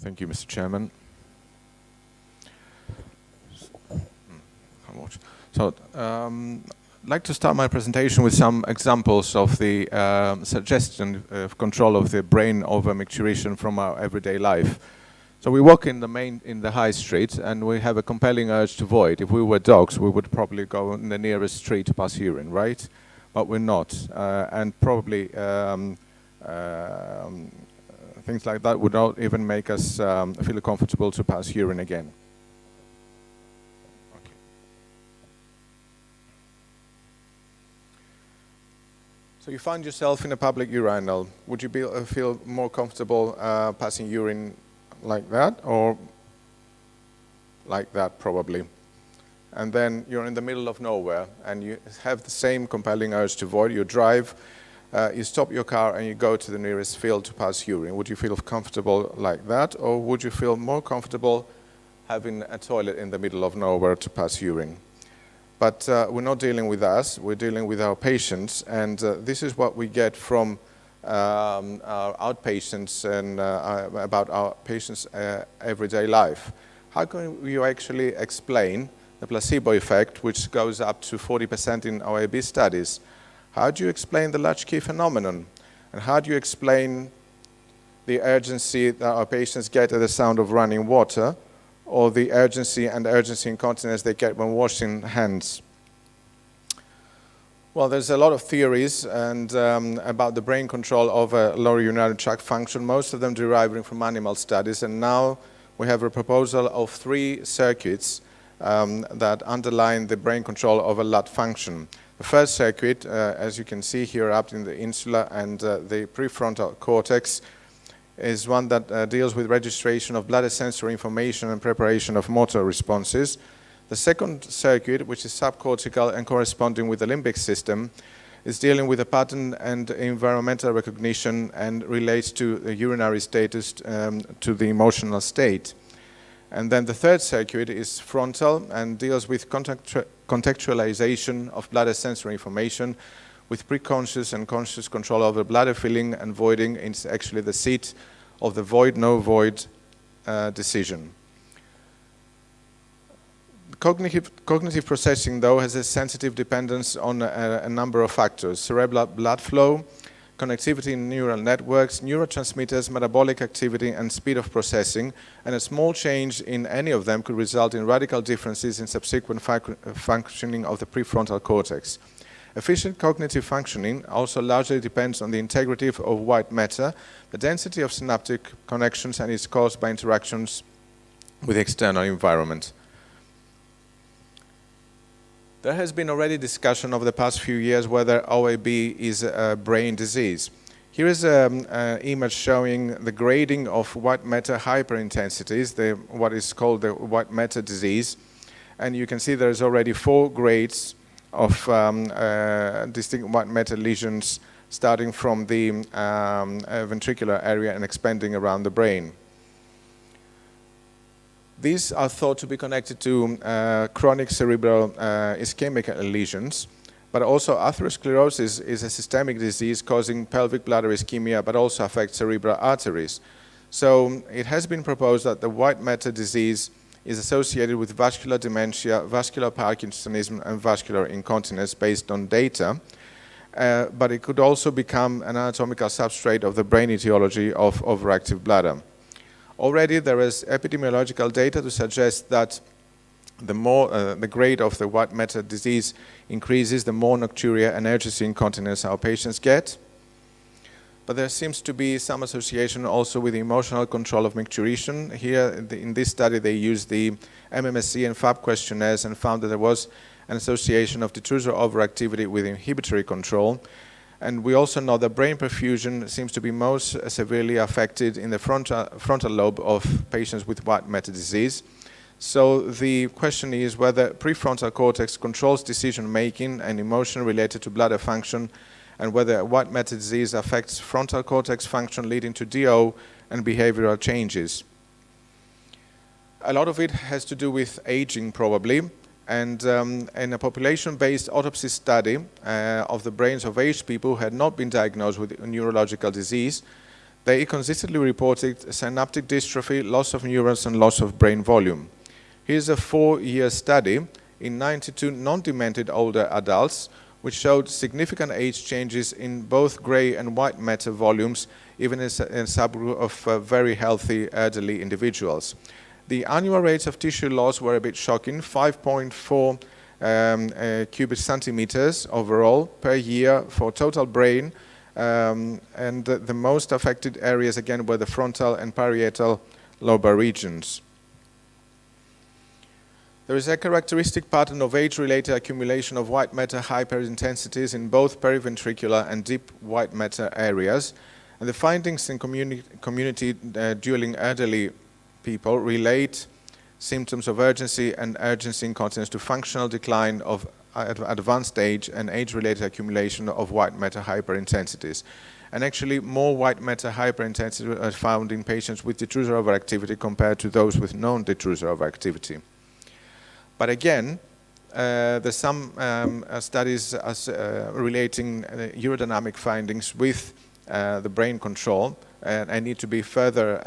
Thank you, Mr. Chairman. So, I'd like to start my presentation with some examples of the suggestion of control of the brain over micturition from our everyday life. So we walk in the high street, and we have a compelling urge to void. If we were dogs, we would probably go in the nearest street to pass urine, right? But we're not, and probably things like that would not even make us feel comfortable to pass urine again. Okay. So you find yourself in a public urinal. Would you feel more comfortable passing urine like that, or like that probably? And then you're in the middle of nowhere, and you have the same compelling urge to void. You drive, you stop your car, and you go to the nearest field to pass urine. Would you feel comfortable like that, or would you feel more comfortable having a toilet in the middle of nowhere to pass urine? But we're not dealing with us, we're dealing with our patients, and this is what we get from our outpatients and about our patients' everyday life. How can you actually explain the placebo effect, which goes up to 40% in OAB studies? How do you explain the latchkey phenomenon? And how do you explain the urgency that our patients get at the sound of running water, or the urgency incontinence they get when washing hands? Well, there's a lot of theories and about the brain control of lower urinary tract function, most of them deriving from animal studies, and now we have a proposal of 3 circuits that underline the brain control over LUT function. The first circuit, as you can see here up in the insula and the prefrontal cortex, is one that deals with registration of bladder sensory information and preparation of motor responses. The second circuit, which is subcortical and corresponding with the limbic system, is dealing with the pattern and environmental recognition and relates to the urinary status to the emotional state. And then the third circuit is frontal and deals with contextualization of bladder sensory information with preconscious and conscious control over bladder filling and voiding. It's actually the seat of the void, no void decision. Cognitive processing, though, has a sensitive dependence on a number of factors: cerebral blood flow, connectivity in neural networks, neurotransmitters, metabolic activity, and speed of processing, and a small change in any of them could result in radical differences in subsequent functioning of the prefrontal cortex. Efficient cognitive functioning also largely depends on the integrity of white matter, the density of synaptic connections, and is caused by interactions with the external environment. There has been already discussion over the past few years whether OAB is a brain disease. Here is an image showing the grading of white matter hyperintensities, what is called the white matter disease. And you can see there is already 4 grades of distinct white matter lesions starting from the ventricular area and expanding around the brain. These are thought to be connected to chronic cerebral ischemic lesions, but also atherosclerosis is a systemic disease causing pelvic bladder ischemia, but also affects cerebral arteries. So it has been proposed that the white matter disease is associated with vascular dementia, vascular Parkinsonism, and vascular incontinence based on data, but it could also become an anatomical substrate of the brain etiology of overactive bladder. Already there is epidemiological data to suggest that the more the grade of the white matter disease increases, the more nocturia and urgency incontinence our patients get. But there seems to be some association also with the emotional control of micturition. Here in this study they used the MMSE and FAB questionnaires and found that there was an association of detrusor overactivity with inhibitory control. And we also know that brain perfusion seems to be most severely affected in the frontal lobe of patients with white matter disease. So the question is whether prefrontal cortex controls decision making and emotion related to bladder function, and whether white matter disease affects frontal cortex function, leading to DO and behavioral changes. A lot of it has to do with aging, probably. And in a population-based autopsy study of the brains of aged people who had not been diagnosed with a neurological disease, They consistently reported synaptic dystrophy, loss of neurons, and loss of brain volume. Here's a 4-year study in 92 non-demented older adults, which showed significant age changes in both gray and white matter volumes, even in a subgroup of very healthy elderly individuals. The annual rates of tissue loss were a bit shocking, 5.4 cubic centimeters overall per year for total brain, and the most affected areas again were the frontal and parietal lobar regions. There is a characteristic pattern of age-related accumulation of white matter hyperintensities in both periventricular and deep white matter areas, and the findings in community dueling elderly people relate symptoms of urgency and urgency incontinence to functional decline of advanced age and age-related accumulation of white matter hyperintensities. And actually, more white matter hyperintensity are found in patients with detrusor overactivity compared to those with non-detrusor overactivity. But again, there's some studies relating urodynamic findings with the brain control and need to be further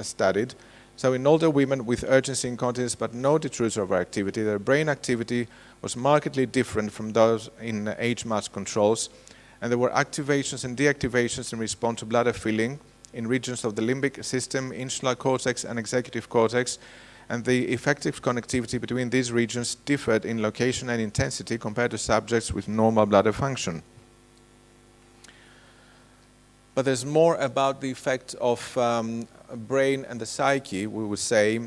studied. So in older women with urgency incontinence but no detrusor overactivity, their brain activity was markedly different from those in age-matched controls, and there were activations and deactivations in response to bladder filling in regions of the limbic system, insular cortex, and executive cortex, and the effective connectivity between these regions differed in location and intensity compared to subjects with normal bladder function. But there's more about the effect of brain and the psyche, we would say,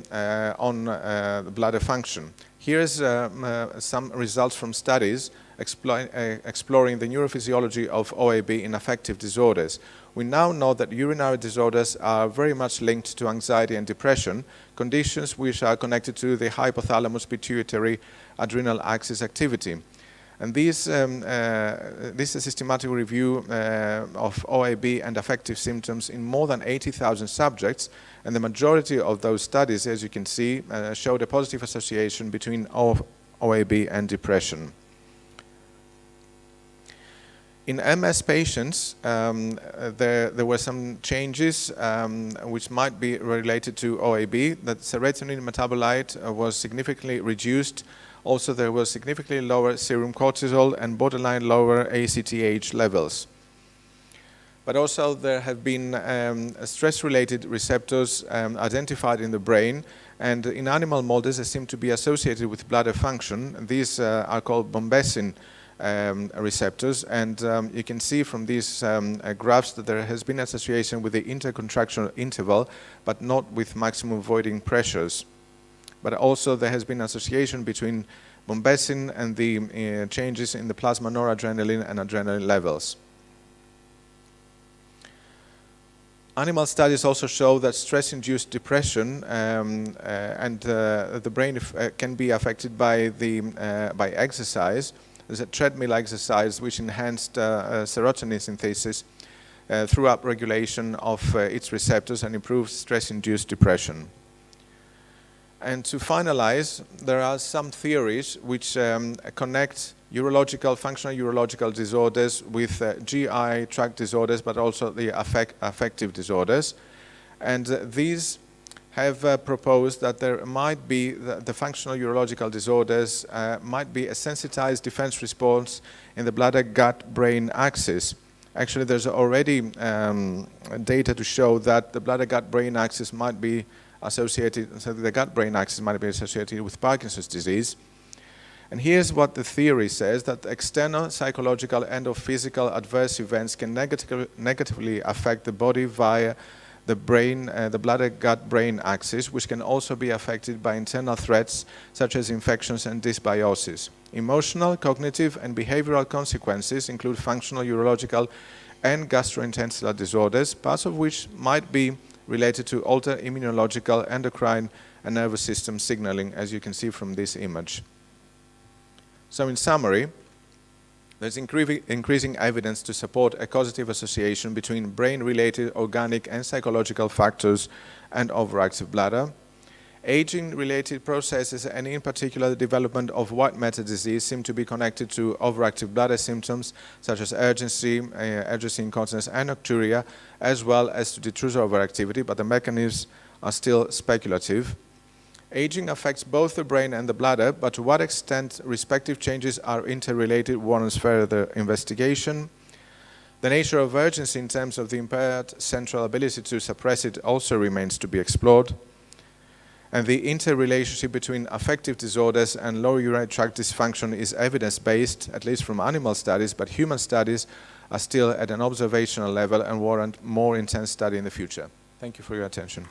on the bladder function. Here's some results from studies exploring the neurophysiology of OAB in affective disorders. We now know that urinary disorders are very much linked to anxiety and depression, conditions which are connected to the hypothalamus pituitary adrenal axis activity. And this is a systematic review of OAB and affective symptoms in more than 80,000 subjects, and the majority of those studies, as you can see, showed a positive association between OAB and depression. In MS patients, there were some changes which might be related to OAB. That serotonin metabolite was significantly reduced. Also, there was significantly lower serum cortisol and borderline lower ACTH levels. But also there have been stress-related receptors identified in the brain, and in animal models they seem to be associated with bladder function. These are called bombesin receptors, and you can see from these graphs that there has been association with the intercontractional interval, but not with maximum voiding pressures. But also there has been association between bombesin and the changes in the plasma noradrenaline and adrenaline levels. Animal studies also show that stress-induced depression and the brain can be affected by exercise. There's a treadmill exercise which enhanced serotonin synthesis through upregulation of its receptors and improved stress-induced depression. And to finalize, there are some theories which connect functional urological disorders with GI tract disorders, but also the affective disorders. And these have proposed that there might be, the functional urological disorders might be a sensitized defense response in the bladder-gut-brain axis. Actually, there's already data to show that the bladder-gut-brain axis might be associated, so the gut-brain axis might be associated with Parkinson's disease. And here's what the theory says, that external psychological and or physical adverse events can negatively affect the body via the brain, the bladder-gut-brain axis, which can also be affected by internal threats such as infections and dysbiosis. Emotional, cognitive, and behavioral consequences include functional urological and gastrointestinal disorders, parts of which might be related to altered immunological, endocrine, and nervous system signaling, as you can see from this image. So in summary, there's increasing evidence to support a causative association between brain-related organic and psychological factors and overactive bladder. Aging-related processes, and in particular the development of white matter disease, seem to be connected to overactive bladder symptoms such as urgency, incontinence, and nocturia, as well as to detrusor overactivity, but the mechanisms are still speculative. Aging affects both the brain and the bladder, but to what extent respective changes are interrelated warrants further investigation. The nature of urgency in terms of the impaired central ability to suppress it also remains to be explored. And the interrelationship between affective disorders and lower urinary tract dysfunction is evidence-based, at least from animal studies, but human studies are still at an observational level and warrant more intense study in the future. Thank you for your attention.